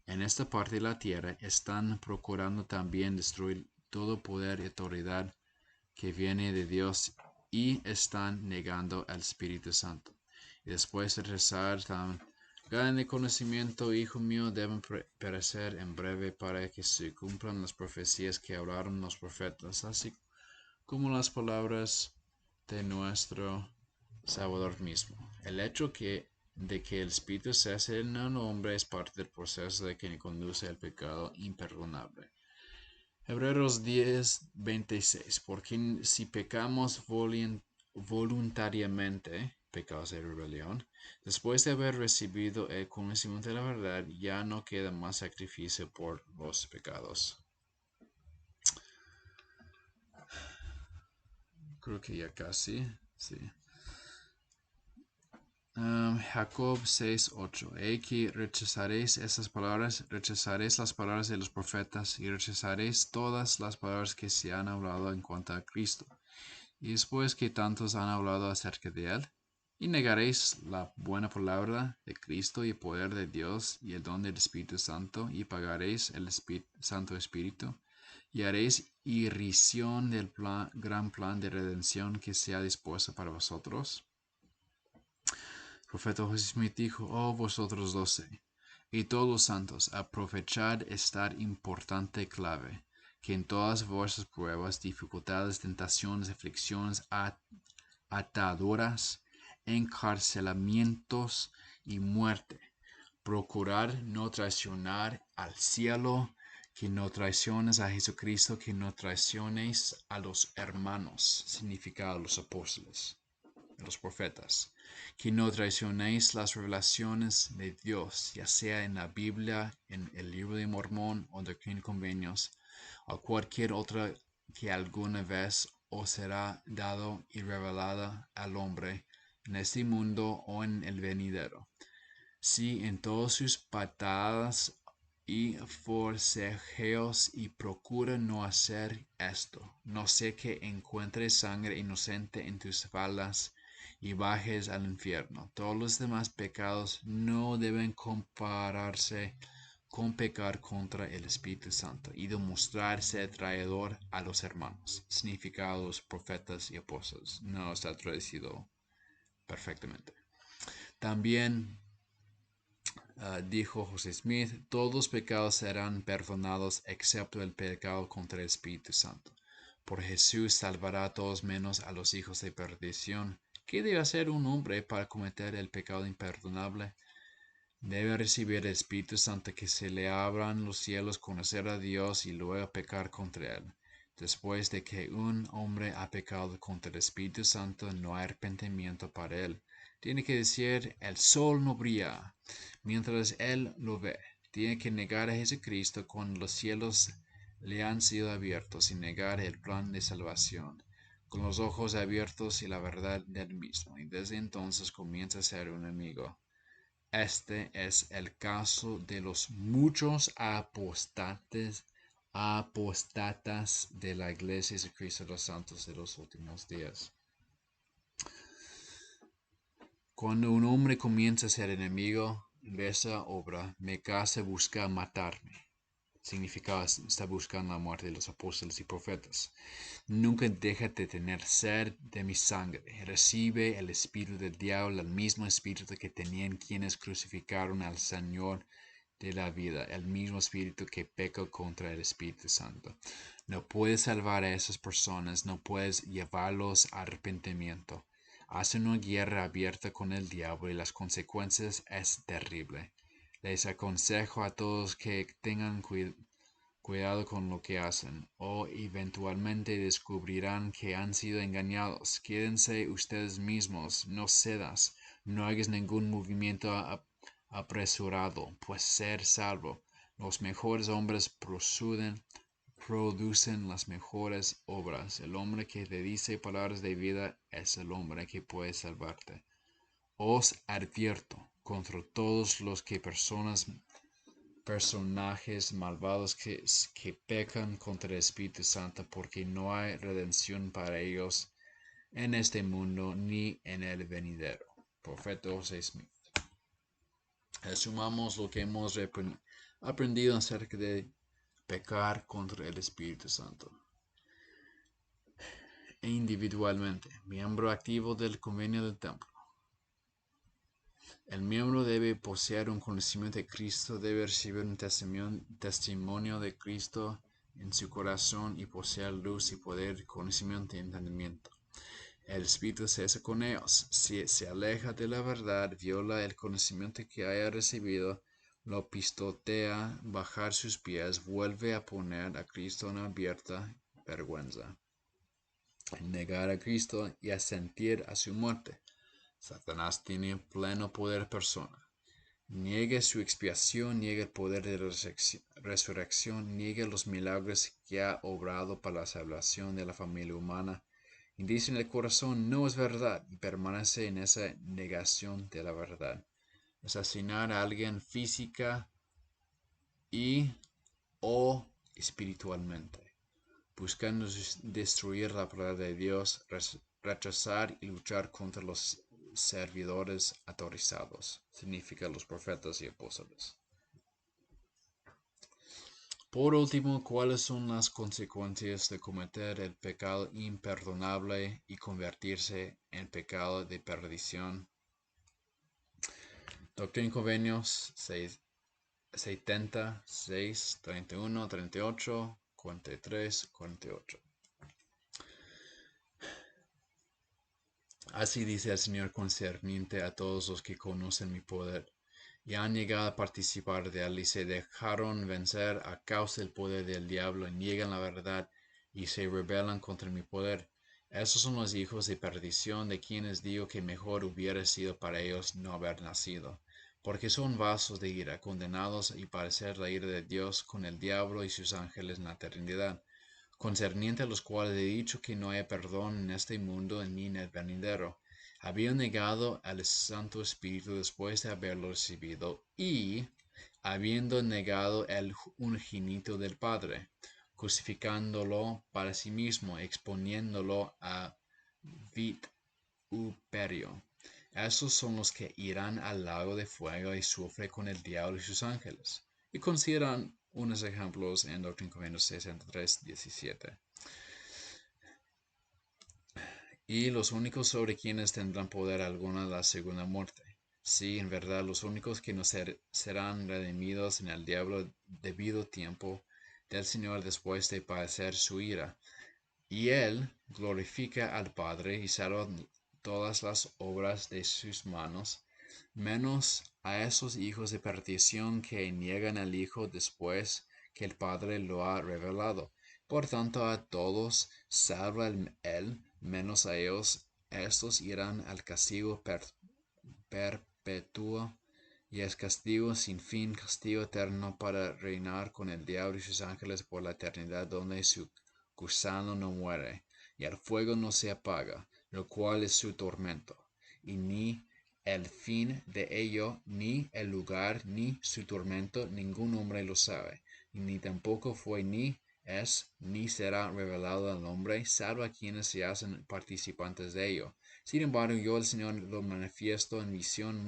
en esta parte de la tierra están procurando también destruir todo poder y autoridad que viene de Dios y están negando al Espíritu Santo. Y después de rezar tan grande conocimiento, hijo mío, deben perecer en breve para que se cumplan las profecías que hablaron los profetas, así como las palabras de nuestro Salvador mismo. El hecho de que el Espíritu cese en un hombre es parte del proceso de que conduce al pecado imperdonable. Hebreos 10:26. Porque si pecamos voluntariamente, pecados de rebelión, después de haber recibido el conocimiento de la verdad, ya no queda más sacrificio por los pecados. creo que ya casi, sí. Jacob 6:8. He que rechazaréis esas palabras, rechazaréis las palabras de los profetas y rechazaréis todas las palabras que se han hablado en cuanto a Cristo. Y después que tantos han hablado acerca de él, y negaréis la buena palabra de Cristo y el poder de Dios y el don del Espíritu Santo, y pagaréis el Santo Espíritu, y haréis irrisión del gran plan de redención que se ha dispuesto para vosotros. El profeta José Smith dijo: Oh vosotros 12, y todos los santos, aprovechad esta importante clave, que en todas vuestras pruebas, dificultades, tentaciones, aflicciones, ataduras, encarcelamientos y muerte, procurar no traicionar al cielo, que no traiciones a Jesucristo, que no traicionéis a los hermanos, significa a los apóstoles, a los profetas, que no traicionéis las revelaciones de Dios, ya sea en la Biblia, en el libro de Mormón o Doctrina y Convenios, o cualquier otra que alguna vez os será dado y revelada al hombre en este mundo o en el venidero. Sí, en todas sus patadas y forcejeos, y procura no hacer esto, no sé que encuentres sangre inocente en tus faldas y bajes al infierno. Todos los demás pecados no deben compararse con pecar contra el Espíritu Santo y demostrarse traidor a los hermanos. Significados, profetas y apóstoles. No está traducido perfectamente. También dijo José Smith: todos los pecados serán perdonados excepto el pecado contra el Espíritu Santo. Por Jesús salvará a todos menos a los hijos de perdición. ¿Qué debe hacer un hombre para cometer el pecado imperdonable? Debe recibir el Espíritu Santo, que se le abran los cielos, conocer a Dios y luego pecar contra él. Después de que un hombre ha pecado contra el Espíritu Santo, no hay arrepentimiento para él. Tiene que decir: el sol no brilla mientras él lo ve. Tiene que negar a Jesucristo cuando los cielos le han sido abiertos y negar el plan de salvación, con los ojos abiertos y la verdad del mismo. Y desde entonces comienza a ser un amigo. Este es el caso de los muchos apostatas de la Iglesia de Cristo de los Santos de los últimos días. Cuando un hombre comienza a ser enemigo de esa obra, me casa busca matarme. Significa está buscando la muerte de los apóstoles y profetas. Nunca deja de tener sed de mi sangre. Recibe el espíritu del diablo, el mismo espíritu que tenían quienes crucificaron al Señor de la vida, el mismo espíritu que peca contra el Espíritu Santo. No puedes salvar a esas personas, no puedes llevarlos a arrepentimiento. Hace una guerra abierta con el diablo y las consecuencias es terrible. Les aconsejo a todos que tengan cuidado con lo que hacen, o eventualmente descubrirán que han sido engañados. Quédense ustedes mismos, no cedas, no hagas ningún movimiento apresurado, pues ser salvo. Los mejores hombres producen las mejores obras. El hombre que te dice palabras de vida es el hombre que puede salvarte. Os advierto contra todos los personajes malvados que pecan contra el Espíritu Santo, porque no hay redención para ellos en este mundo ni en el venidero. Profeta José Smith. Resumamos lo que hemos aprendido acerca de pecar contra el Espíritu Santo. Individualmente, miembro activo del convenio del templo. El miembro debe poseer un conocimiento de Cristo, debe recibir un testimonio de Cristo en su corazón y poseer luz y poder, conocimiento y entendimiento. El Espíritu se hace con ellos. Si se aleja de la verdad, viola el conocimiento que haya recibido, lo pisotea, bajar sus pies, vuelve a poner a Cristo en abierta vergüenza. Negar a Cristo y asentir a su muerte. Satanás tiene pleno poder persona. Niegue su expiación, niegue el poder de la resurrección, niegue los milagros que ha obrado para la salvación de la familia humana, y dice en el corazón no es verdad y permanece en esa negación de la verdad. Asesinar a alguien física y o espiritualmente, buscando destruir la palabra de Dios, rechazar y luchar contra los servidores autorizados, significa los profetas y apóstoles. Por último, ¿cuáles son las consecuencias de cometer el pecado imperdonable y convertirse en pecado de perdición? Doctrina y Convenios 76, 31, 38, 43, 48. Así dice el Señor concerniente a todos los que conocen mi poder y han llegado a participar de él y se dejaron vencer a causa del poder del diablo y niegan la verdad y se rebelan contra mi poder. Esos son los hijos de perdición de quienes digo que mejor hubiera sido para ellos no haber nacido, porque son vasos de ira, condenados y padecer la ira de Dios con el diablo y sus ángeles en la eternidad, concerniente a los cuales he dicho que no hay perdón en este mundo ni en el venidero. Habían negado al Santo Espíritu después de haberlo recibido y, habiendo negado el unigénito del Padre, crucificándolo para sí mismo, exponiéndolo a vituperio. Esos son los que irán al lago de fuego y sufren con el diablo y sus ángeles. Y consideran unos ejemplos en Doctrina y Convenios 63, 17. Y los únicos sobre quienes tendrán poder alguno la segunda muerte. Sí, en verdad, los únicos que no serán redimidos en el diablo debido tiempo del Señor después de padecer su ira. Y Él glorifica al Padre y salva todas las obras de sus manos, menos a esos hijos de perdición que niegan al Hijo después que el Padre lo ha revelado. Por tanto, a todos salva Él, menos a ellos. Estos irán al castigo perpetuo, y es castigo sin fin, castigo eterno para reinar con el diablo y sus ángeles por la eternidad, donde su gusano no muere, y el fuego no se apaga, lo cual es su tormento, y ni el fin de ello, ni el lugar, ni su tormento, ningún hombre lo sabe, ni tampoco fue, ni es, ni será revelado al hombre, salvo a quienes se hacen participantes de ello. Sin embargo, yo el Señor lo manifiesto en visión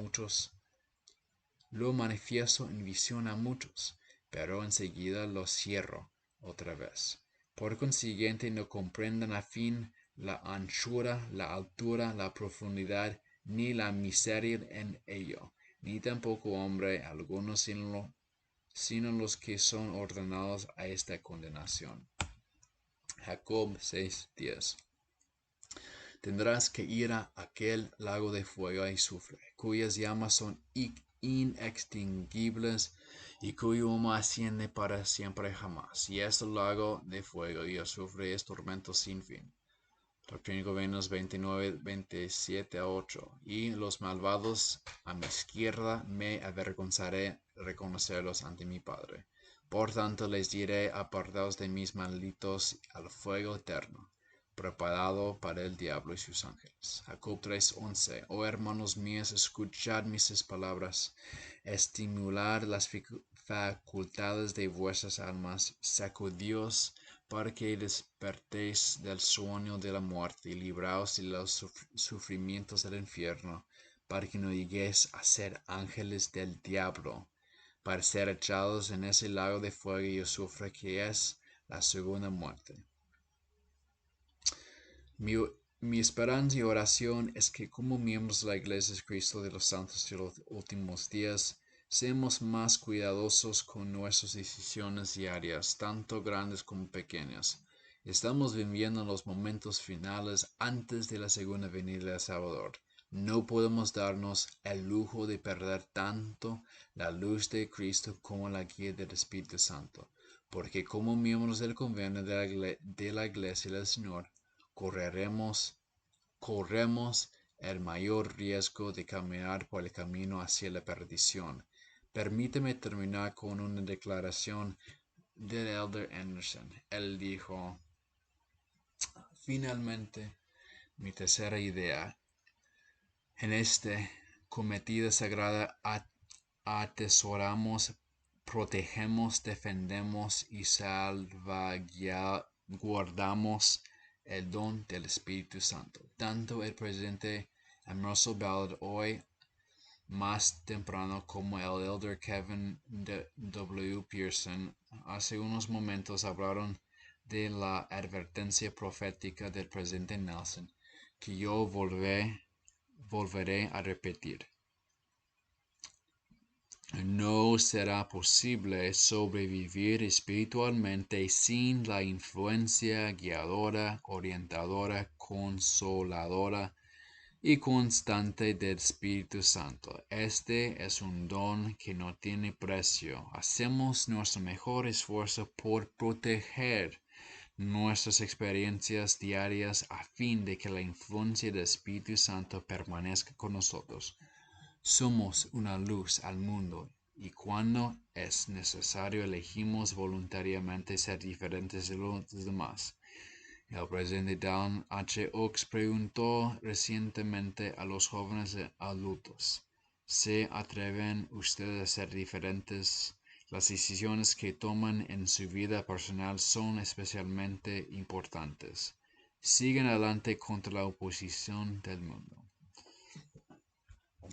a muchos, pero enseguida lo cierro otra vez. Por consiguiente, no comprendan a fin la anchura, la altura, la profundidad, ni la miseria en ello, ni tampoco hombre alguno sino los que son ordenados a esta condenación. Jacob 6:10. Tendrás que ir a aquel lago de fuego y azufre, cuyas llamas son inextinguibles y cuyo humo asciende para siempre jamás. Y este lago de fuego y azufre es tormento sin fin. Doctrina y Convenios 29, 27 a 8. Y los malvados a mi izquierda me avergonzaré reconocerlos ante mi Padre. Por tanto les diré, apartados de mis malditos al fuego eterno, preparado para el diablo y sus ángeles. Jacob 3:11. Oh hermanos míos, escuchad mis palabras, estimular las facultades de vuestras almas, sacudíos para que despertéis del sueño de la muerte y libraos de los sufrimientos del infierno, para que no lleguéis a ser ángeles del diablo, para ser echados en ese lago de fuego y azufre que es la segunda muerte. Mi esperanza y oración es que como miembros de la Iglesia de Cristo de los Santos de los últimos días, seamos más cuidadosos con nuestras decisiones diarias, tanto grandes como pequeñas. Estamos viviendo los momentos finales antes de la segunda venida del Salvador. No podemos darnos el lujo de perder tanto la luz de Cristo como la guía del Espíritu Santo, porque como miembros del convenio de la Iglesia del Señor, corremos el mayor riesgo de caminar por el camino hacia la perdición. Permíteme terminar con una declaración del Elder Anderson. Él dijo, finalmente, Mi tercera idea. En este cometida sagrada atesoramos, protegemos, defendemos y salvaguardamos el don del Espíritu Santo. Tanto el presidente Emerson Ballard hoy más temprano como el elder Kevin W. Pearson hace unos momentos hablaron de la advertencia profética del presidente Nelson que yo volveré a repetir. No será posible sobrevivir espiritualmente sin la influencia guiadora, orientadora, consoladora y constante del Espíritu Santo. Este es un don que no tiene precio. Hacemos nuestro mejor esfuerzo por proteger nuestras experiencias diarias a fin de que la influencia del Espíritu Santo permanezca con nosotros. Somos una luz al mundo y cuando es necesario elegimos voluntariamente ser diferentes de los demás. El presidente Dallin H. Oaks preguntó recientemente a los jóvenes adultos: ¿se atreven ustedes a ser diferentes? Las decisiones que toman en su vida personal son especialmente importantes. Siguen adelante contra la oposición del mundo.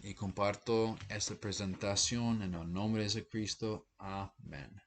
Y comparto esta presentación en el nombre de Cristo. Amén.